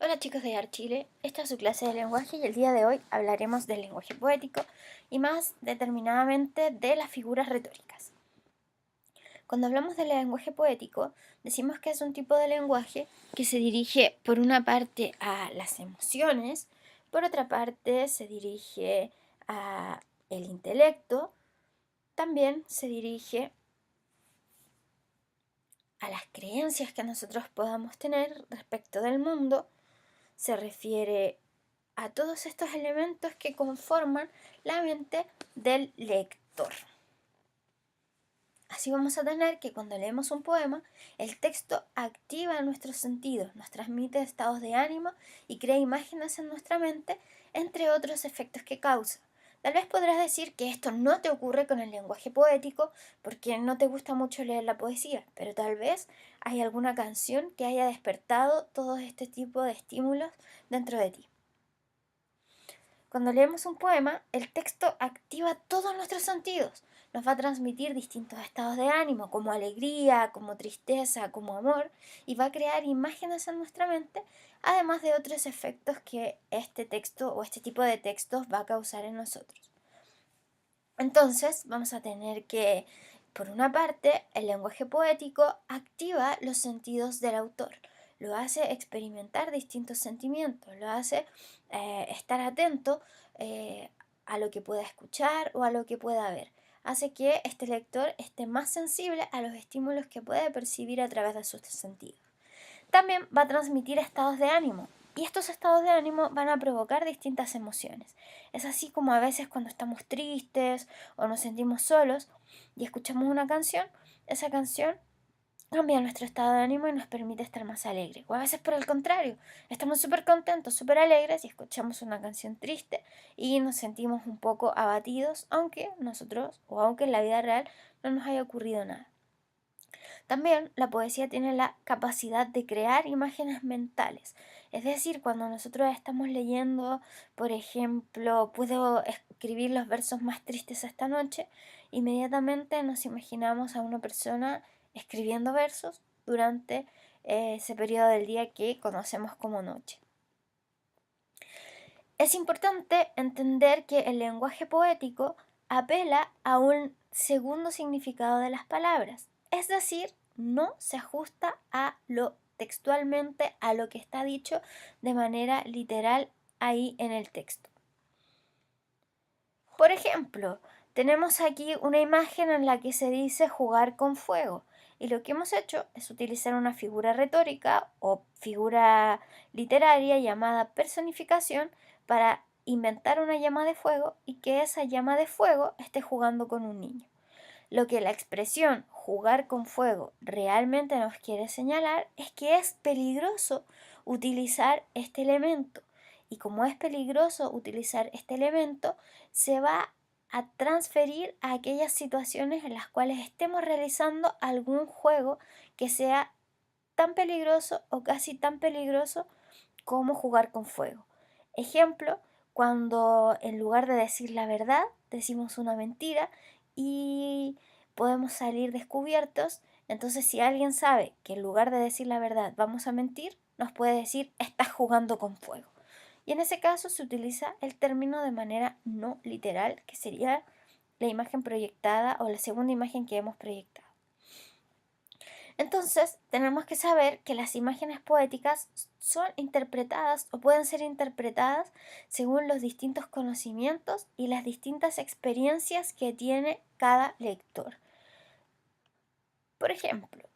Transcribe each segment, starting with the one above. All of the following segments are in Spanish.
Hola chicos de Archile, esta es su clase de lenguaje y el día de hoy hablaremos del lenguaje poético y más determinadamente de las figuras retóricas. Cuando hablamos del lenguaje poético, decimos que es un tipo de lenguaje que se dirige por una parte a las emociones, por otra parte se dirige a el intelecto, también se dirige a las creencias que nosotros podamos tener respecto del mundo, se refiere a todos estos elementos que conforman la mente del lector. Así vamos a tener que cuando leemos un poema, el texto activa nuestros sentidos, nos transmite estados de ánimo y crea imágenes en nuestra mente, entre otros efectos que causa. Tal vez podrás decir que esto no te ocurre con el lenguaje poético porque no te gusta mucho leer la poesía, pero tal vez hay alguna canción que haya despertado todo este tipo de estímulos dentro de ti. Cuando leemos un poema, el texto activa todos nuestros sentidos. Nos va a transmitir distintos estados de ánimo, como alegría, como tristeza, como amor, y va a crear imágenes en nuestra mente, además de otros efectos que este texto o este tipo de textos va a causar en nosotros. Entonces, vamos a tener que, por una parte, el lenguaje poético activa los sentidos del autor, lo hace experimentar distintos sentimientos, lo hace estar atento a lo que pueda escuchar o a lo que pueda ver. Hace que este lector esté más sensible a los estímulos que puede percibir a través de sus sentidos. También va a transmitir estados de ánimo. Y estos estados de ánimo van a provocar distintas emociones. Es así como a veces cuando estamos tristes o nos sentimos solos y escuchamos una canción, esa canción cambia nuestro estado de ánimo y nos permite estar más alegres. O a veces por el contrario, estamos súper contentos, súper alegres y escuchamos una canción triste y nos sentimos un poco abatidos, aunque nosotros o aunque en la vida real no nos haya ocurrido nada. También la poesía tiene la capacidad de crear imágenes mentales. Es decir, cuando nosotros estamos leyendo, por ejemplo, puedo escribir los versos más tristes esta noche, inmediatamente nos imaginamos a una persona escribiendo versos durante ese periodo del día que conocemos como noche. Es importante entender que el lenguaje poético apela a un segundo significado de las palabras, es decir, no se ajusta a lo textualmente a lo que está dicho de manera literal ahí en el texto. Por ejemplo, tenemos aquí una imagen en la que se dice jugar con fuego y lo que hemos hecho es utilizar una figura retórica o figura literaria llamada personificación para inventar una llama de fuego y que esa llama de fuego esté jugando con un niño. Lo que la expresión jugar con fuego realmente nos quiere señalar es que es peligroso utilizar este elemento. Y como es peligroso utilizar este elemento, se va a transferir a aquellas situaciones en las cuales estemos realizando algún juego que sea tan peligroso o casi tan peligroso como jugar con fuego. Ejemplo, cuando en lugar de decir la verdad, decimos una mentira y podemos salir descubiertos. Entonces, si alguien sabe que en lugar de decir la verdad vamos a mentir, nos puede decir estás jugando con fuego. Y en ese caso se utiliza el término de manera no literal, que sería la imagen proyectada o la segunda imagen que hemos proyectado. Entonces, tenemos que saber que las imágenes poéticas son interpretadas o pueden ser interpretadas según los distintos conocimientos y las distintas experiencias que tiene cada lector. Por ejemplo,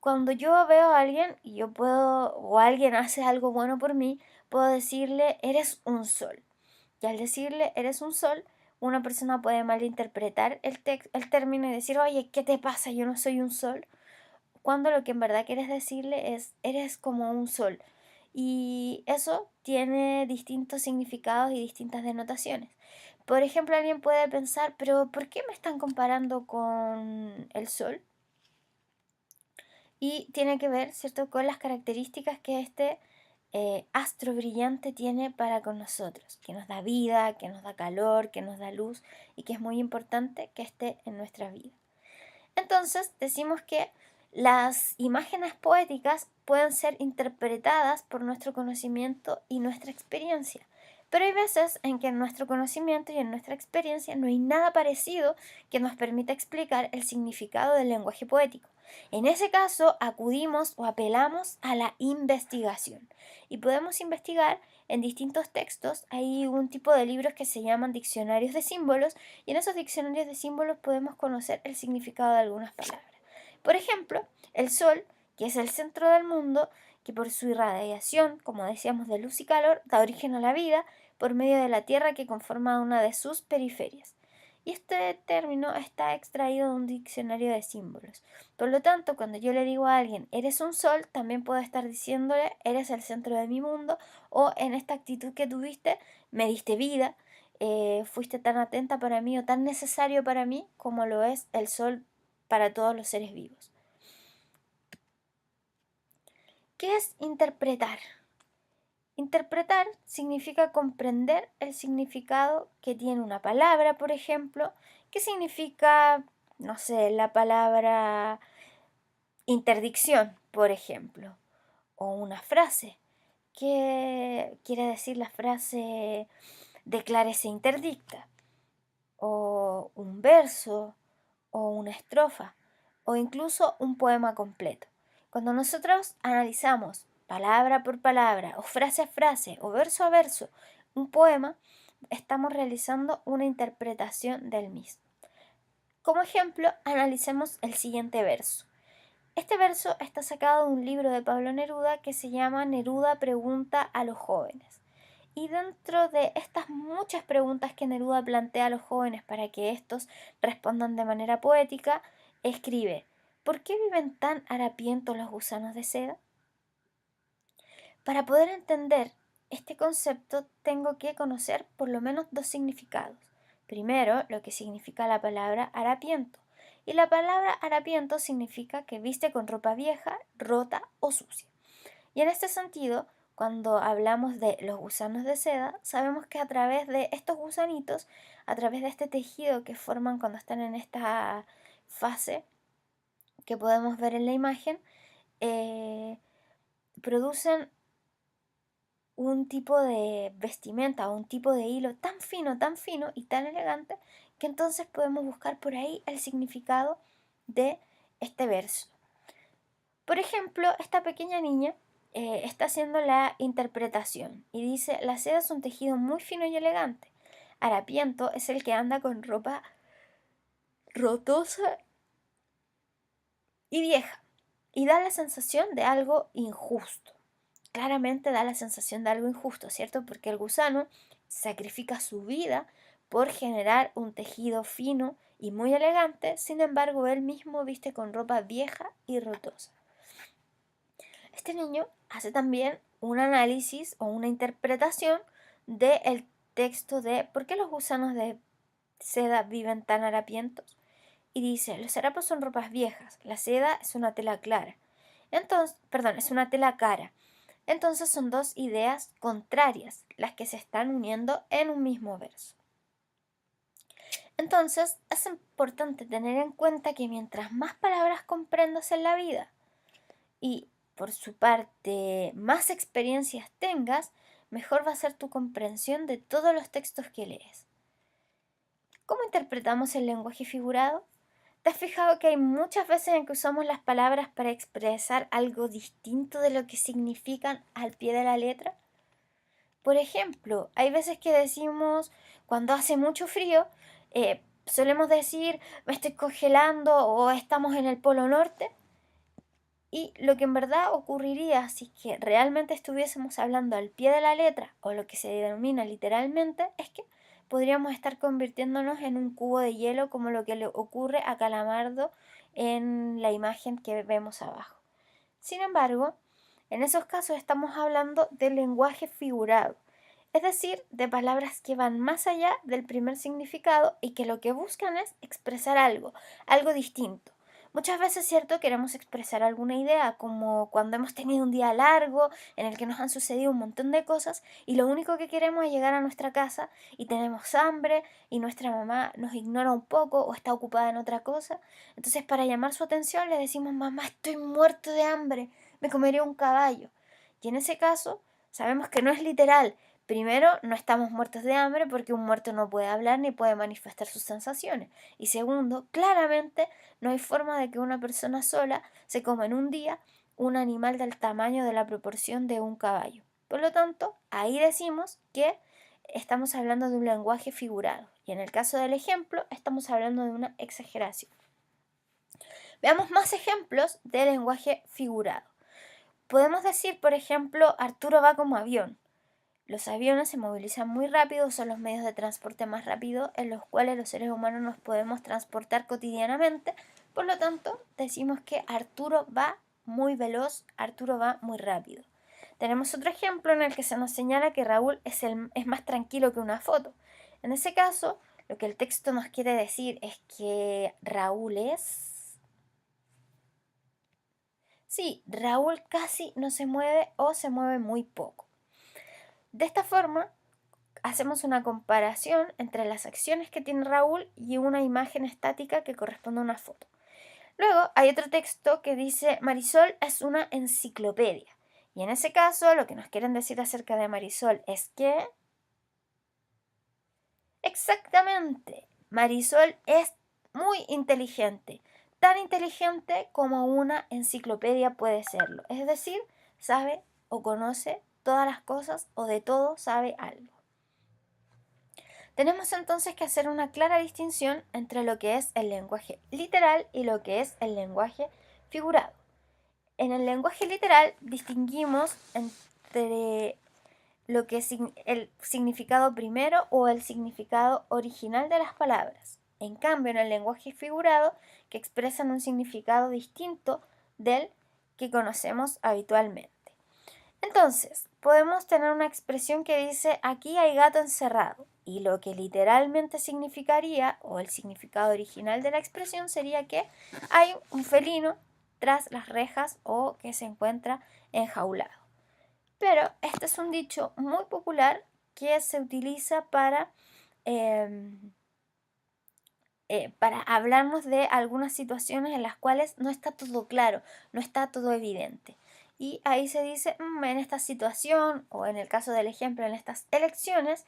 cuando yo veo a alguien y yo puedo, o alguien hace algo bueno por mí, puedo decirle, eres un sol. Y al decirle, eres un sol, una persona puede malinterpretar el término y decir, oye, ¿qué te pasa? Yo no soy un sol, cuando lo que en verdad quieres decirle es eres como un sol. Y eso tiene distintos significados y distintas denotaciones. Por ejemplo, alguien puede pensar, pero ¿por qué me están comparando con el sol? Y tiene que ver, ¿cierto?, con las características que este astro brillante tiene para con nosotros, que nos da vida, que nos da calor, que nos da luz y que es muy importante que esté en nuestra vida. Entonces decimos que Las imágenes poéticas pueden ser interpretadas por nuestro conocimiento y nuestra experiencia, pero hay veces en que en nuestro conocimiento y en nuestra experiencia no hay nada parecido que nos permita explicar el significado del lenguaje poético. En ese caso, acudimos o apelamos a la investigación y podemos investigar en distintos textos. Hay un tipo de libros que se llaman diccionarios de símbolos y en esos diccionarios de símbolos podemos conocer el significado de algunas palabras. Por ejemplo, el Sol, que es el centro del mundo, que por su irradiación, como decíamos, de luz y calor, da origen a la vida por medio de la Tierra que conforma una de sus periferias. Y este término está extraído de un diccionario de símbolos. Por lo tanto, cuando yo le digo a alguien, eres un sol, también puedo estar diciéndole, eres el centro de mi mundo, o en esta actitud que tuviste, me diste vida, fuiste tan atenta para mí o tan necesario para mí como lo es el sol para todos los seres vivos. ¿Qué es interpretar? Interpretar significa comprender el significado que tiene una palabra, por ejemplo. ¿Qué significa, no sé, la palabra interdicción, por ejemplo? O una frase. ¿Qué quiere decir la frase declárese interdicta? O un verso, o una estrofa, o incluso un poema completo. Cuando nosotros analizamos palabra por palabra, o frase a frase, o verso a verso, un poema, estamos realizando una interpretación del mismo. Como ejemplo, analicemos el siguiente verso. Este verso está sacado de un libro de Pablo Neruda que se llama Neruda pregunta a los jóvenes. Y dentro de estas muchas preguntas que Neruda plantea a los jóvenes para que estos respondan de manera poética, escribe: ¿por qué viven tan harapientos los gusanos de seda? Para poder entender este concepto tengo que conocer por lo menos dos significados. Primero, lo que significa la palabra harapiento. Y la palabra harapiento significa que viste con ropa vieja, rota o sucia. Y en este sentido, cuando hablamos de los gusanos de seda, sabemos que a través de estos gusanitos, a través de este tejido que forman cuando están en esta fase que podemos ver en la imagen, producen un tipo de vestimenta o un tipo de hilo tan fino y tan elegante que entonces podemos buscar por ahí el significado de este verso. Por ejemplo, esta pequeña niña está haciendo la interpretación y dice: la seda es un tejido muy fino y elegante. Harapiento es el que anda con ropa rotosa y vieja y da la sensación de algo injusto. Claramente da la sensación de algo injusto, ¿cierto? Porque el gusano sacrifica su vida por generar un tejido fino y muy elegante, sin embargo él mismo viste con ropa vieja y rotosa. Este niño hace también un análisis o una interpretación del texto de ¿por qué los gusanos de seda viven tan harapientos? Y dice: los harapos son ropas viejas, la seda es una tela clara. Entonces, es una tela cara. Entonces son dos ideas contrarias las que se están uniendo en un mismo verso. Entonces es importante tener en cuenta que mientras más palabras comprendas en la vida y por su parte más experiencias tengas, mejor va a ser tu comprensión de todos los textos que lees. ¿Cómo interpretamos el lenguaje figurado? ¿Te has fijado que hay muchas veces en que usamos las palabras para expresar algo distinto de lo que significan al pie de la letra? Por ejemplo, hay veces que decimos, cuando hace mucho frío, solemos decir me estoy congelando o estamos en el polo norte. Y lo que en verdad ocurriría si es que realmente estuviésemos hablando al pie de la letra, o lo que se denomina literalmente, es que podríamos estar convirtiéndonos en un cubo de hielo, como lo que le ocurre a Calamardo en la imagen que vemos abajo. Sin embargo, en esos casos estamos hablando de lenguaje figurado, es decir, de palabras que van más allá del primer significado y que lo que buscan es expresar algo distinto, Muchas veces, ¿cierto?, queremos expresar alguna idea, como cuando hemos tenido un día largo en el que nos han sucedido un montón de cosas y lo único que queremos es llegar a nuestra casa y tenemos hambre y nuestra mamá nos ignora un poco o está ocupada en otra cosa. Entonces, para llamar su atención le decimos: mamá, estoy muerto de hambre, me comeré un caballo. Y en ese caso, sabemos que no es literal. Primero, no estamos muertos de hambre porque un muerto no puede hablar ni puede manifestar sus sensaciones. Y segundo, claramente no hay forma de que una persona sola se coma en un día un animal del tamaño de la proporción de un caballo. Por lo tanto, ahí decimos que estamos hablando de un lenguaje figurado. Y en el caso del ejemplo, estamos hablando de una exageración. Veamos más ejemplos de lenguaje figurado. Podemos decir, por ejemplo, Arturo va como avión. Los aviones se movilizan muy rápido, son los medios de transporte más rápidos en los cuales los seres humanos nos podemos transportar cotidianamente. Por lo tanto, decimos que Arturo va muy veloz, Arturo va muy rápido. Tenemos otro ejemplo en el que se nos señala que Raúl es más tranquilo que una foto. En ese caso, lo que el texto nos quiere decir es que Raúl es... Sí, Raúl casi no se mueve o se mueve muy poco. De esta forma, hacemos una comparación entre las acciones que tiene Raúl y una imagen estática que corresponde a una foto. Luego hay otro texto que dice: Marisol es una enciclopedia. Y en ese caso lo que nos quieren decir acerca de Marisol es que... Exactamente, Marisol es muy inteligente, tan inteligente como una enciclopedia puede serlo. Es decir, sabe o conoce todas las cosas o de todo sabe algo. Tenemos entonces que hacer una clara distinción entre lo que es el lenguaje literal y lo que es el lenguaje figurado. En el lenguaje literal distinguimos entre lo que es el significado primero o el significado original de las palabras. En cambio, en el lenguaje figurado, que expresan un significado distinto del que conocemos habitualmente. Entonces, podemos tener una expresión que dice: aquí hay gato encerrado, y lo que literalmente significaría, o el significado original de la expresión, sería que hay un felino tras las rejas o que se encuentra enjaulado. Pero este es un dicho muy popular que se utiliza para hablarnos de algunas situaciones en las cuales no está todo claro, no está todo evidente. Y ahí se dice: en esta situación, o en el caso del ejemplo, en estas elecciones,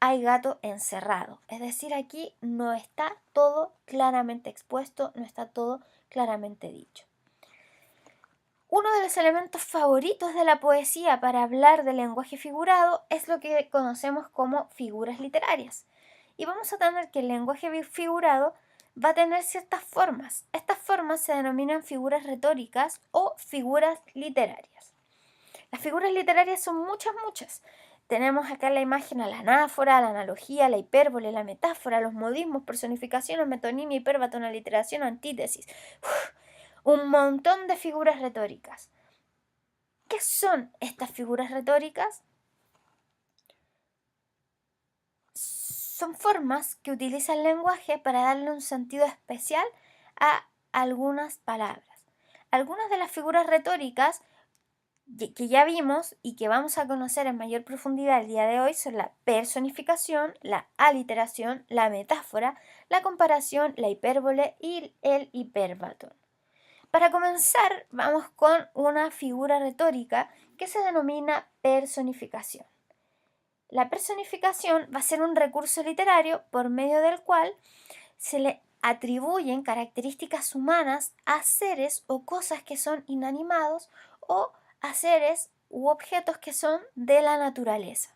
hay gato encerrado. Es decir, aquí no está todo claramente expuesto, no está todo claramente dicho. Uno de los elementos favoritos de la poesía para hablar del lenguaje figurado es lo que conocemos como figuras literarias. Y vamos a tener que el lenguaje figurado va a tener ciertas formas. Estas formas se denominan figuras retóricas o figuras literarias. Las figuras literarias son muchas. Tenemos acá en la imagen a la anáfora, la analogía, la hipérbole, la metáfora, los modismos, personificaciones, metonimia, hipérbaton, aliteración, antítesis. Un montón de figuras retóricas. ¿Qué son estas figuras retóricas? Son formas que utiliza el lenguaje para darle un sentido especial a algunas palabras. Algunas de las figuras retóricas que ya vimos y que vamos a conocer en mayor profundidad el día de hoy son la personificación, la aliteración, la metáfora, la comparación, la hipérbole y el hipérbaton. Para comenzar, vamos con una figura retórica que se denomina personificación. La personificación va a ser un recurso literario por medio del cual se le atribuyen características humanas a seres o cosas que son inanimados o a seres u objetos que son de la naturaleza.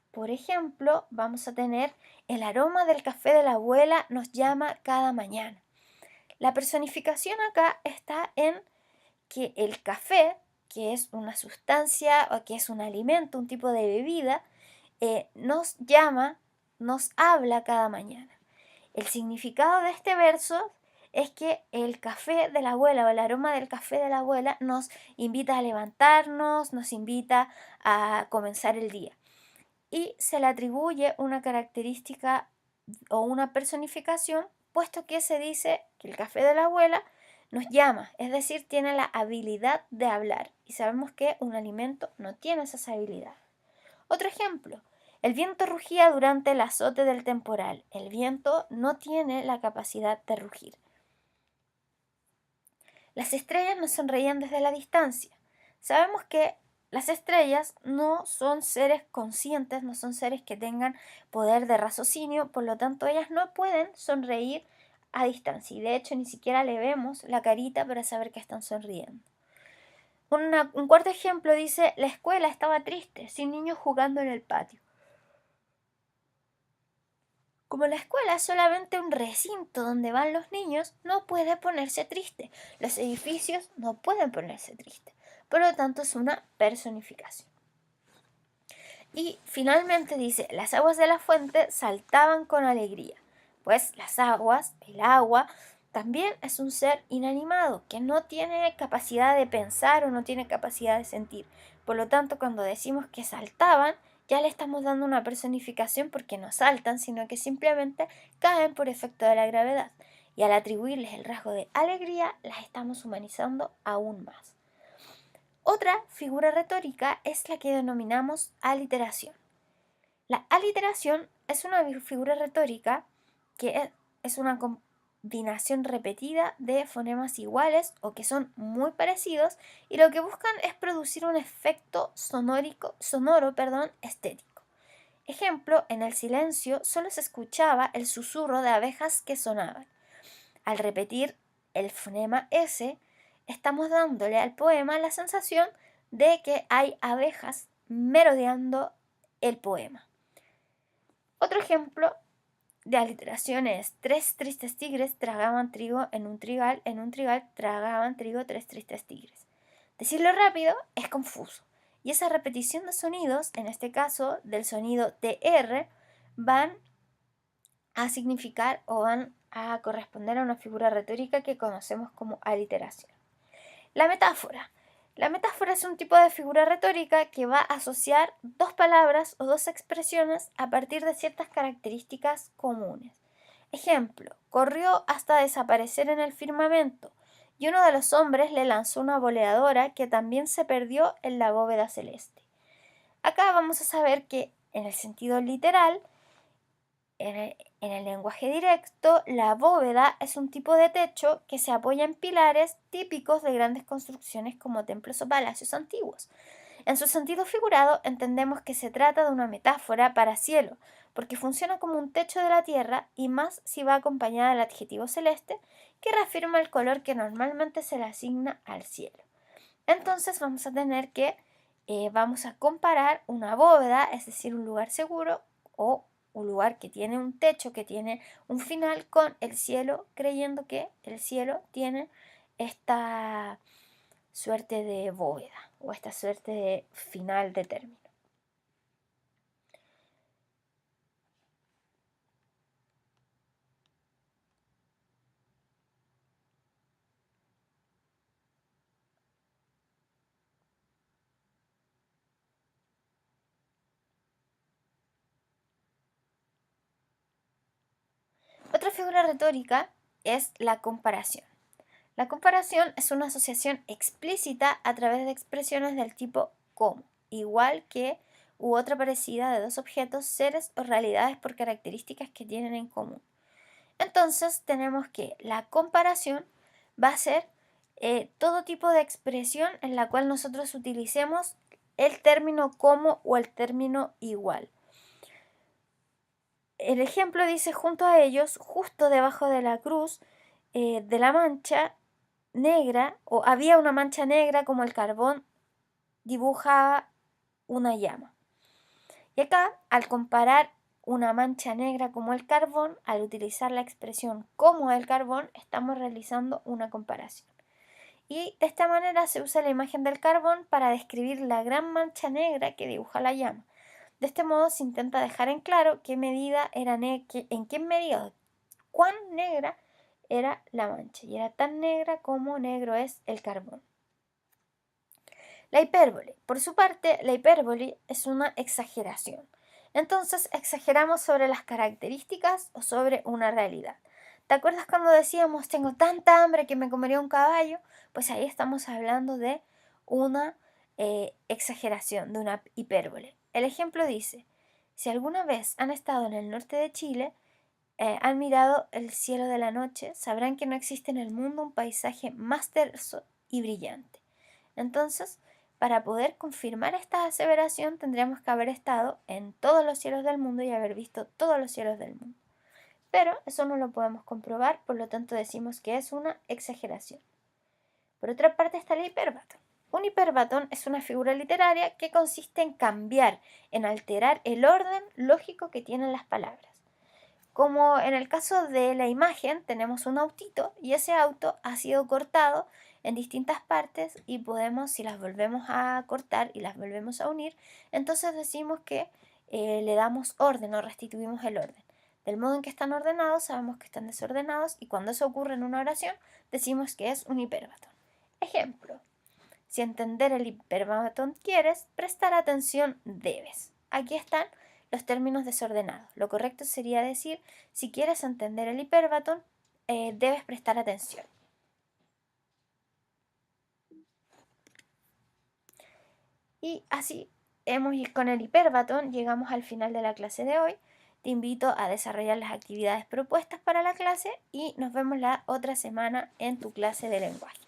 Por ejemplo, vamos a tener: el aroma del café de la abuela nos llama cada mañana. La personificación acá está en que el café, que es una sustancia o que es un alimento, un tipo de bebida, nos llama, nos habla cada mañana. El significado de este verso es que el café de la abuela o el aroma del café de la abuela nos invita a levantarnos, nos invita a comenzar el día. Y se le atribuye una característica o una personificación, puesto que se dice que el café de la abuela Nos llama, es decir, tiene la habilidad de hablar, y sabemos que un alimento no tiene esas habilidades. Otro ejemplo, el viento rugía durante el azote del temporal. El viento no tiene la capacidad de rugir. Las estrellas nos sonreían desde la distancia. Sabemos que las estrellas no son seres conscientes, no son seres que tengan poder de raciocinio, por lo tanto ellas no pueden sonreír a distancia, y de hecho ni siquiera le vemos la carita para saber que están sonriendo. Un cuarto ejemplo dice, la escuela estaba triste, sin niños jugando en el patio. Como la escuela es solamente un recinto donde van los niños, no puede ponerse triste. Los edificios no pueden ponerse tristes. Por lo tanto, es una personificación. Y finalmente dice, las aguas de la fuente saltaban con alegría. Pues las aguas, el agua, también es un ser inanimado que no tiene capacidad de pensar o no tiene capacidad de sentir. Por lo tanto, cuando decimos que saltaban, ya le estamos dando una personificación porque no saltan, sino que simplemente caen por efecto de la gravedad. Y al atribuirles el rasgo de alegría, las estamos humanizando aún más. Otra figura retórica es la que denominamos aliteración. La aliteración es una figura retórica que es una combinación repetida de fonemas iguales o que son muy parecidos, y lo que buscan es producir un efecto sonoro, estético. Ejemplo, en el silencio solo se escuchaba el susurro de abejas que sonaban. Al repetir el fonema S, estamos dándole al poema la sensación de que hay abejas merodeando el poema. Otro ejemplo de aliteración es: tres tristes tigres tragaban trigo en un trigal tragaban trigo tres tristes tigres. Decirlo rápido es confuso, y esa repetición de sonidos, en este caso del sonido TR, van a significar o van a corresponder a una figura retórica que conocemos como aliteración. La metáfora. La metáfora es un tipo de figura retórica que va a asociar dos palabras o dos expresiones a partir de ciertas características comunes. Ejemplo, corrió hasta desaparecer en el firmamento, y uno de los hombres le lanzó una boleadora que también se perdió en la bóveda celeste. Acá vamos a saber que en el sentido literal, en el lenguaje directo, la bóveda es un tipo de techo que se apoya en pilares típicos de grandes construcciones como templos o palacios antiguos. En su sentido figurado, entendemos que se trata de una metáfora para cielo, porque funciona como un techo de la tierra, y más si va acompañada del adjetivo celeste, que reafirma el color que normalmente se le asigna al cielo. Entonces vamos a tener que vamos a comparar una bóveda, es decir, un lugar seguro o un lugar que tiene un techo, que tiene un final, con el cielo, creyendo que el cielo tiene esta suerte de bóveda o esta suerte de final de término. Otra figura retórica es la comparación. La comparación es una asociación explícita a través de expresiones del tipo como, igual que, u otra parecida de dos objetos, seres o realidades por características que tienen en común. Entonces tenemos que la comparación va a ser todo tipo de expresión en la cual nosotros utilicemos el término como o el término igual. El ejemplo dice: junto a ellos, justo debajo de la cruz de la mancha negra, o había una mancha negra como el carbón dibujaba una llama. Y acá, al comparar una mancha negra como el carbón, al utilizar la expresión como el carbón, estamos realizando una comparación. Y de esta manera se usa la imagen del carbón para describir la gran mancha negra que dibuja la llama. De este modo se intenta dejar en claro qué medida era en qué medida, cuán negra era la mancha, y era tan negra como negro es el carbón. La hipérbole. Por su parte, la hipérbole es una exageración. Entonces exageramos sobre las características o sobre una realidad. ¿Te acuerdas cuando decíamos tengo tanta hambre que me comería un caballo? Pues ahí estamos hablando de una exageración, de una hipérbole. El ejemplo dice, si alguna vez han estado en el norte de Chile, han mirado el cielo de la noche, sabrán que no existe en el mundo un paisaje más terso y brillante. Entonces, para poder confirmar esta aseveración, tendríamos que haber estado en todos los cielos del mundo y haber visto todos los cielos del mundo. Pero eso no lo podemos comprobar, por lo tanto decimos que es una exageración. Por otra parte está el hiperbatón. Un hiperbatón es una figura literaria que consiste en cambiar, en alterar el orden lógico que tienen las palabras. Como en el caso de la imagen, tenemos un autito y ese auto ha sido cortado en distintas partes y podemos, si las volvemos a cortar y las volvemos a unir, entonces decimos que le damos orden o restituimos el orden. Del modo en que están ordenados, sabemos que están desordenados y cuando eso ocurre en una oración, decimos que es un hiperbatón. Ejemplo, si entender el hiperbatón quieres, prestar atención debes. Aquí están los términos desordenados. Lo correcto sería decir, si quieres entender el hiperbatón, debes prestar atención. Y así con el hiperbatón llegamos al final de la clase de hoy. Te invito a desarrollar las actividades propuestas para la clase y nos vemos la otra semana en tu clase de lenguaje.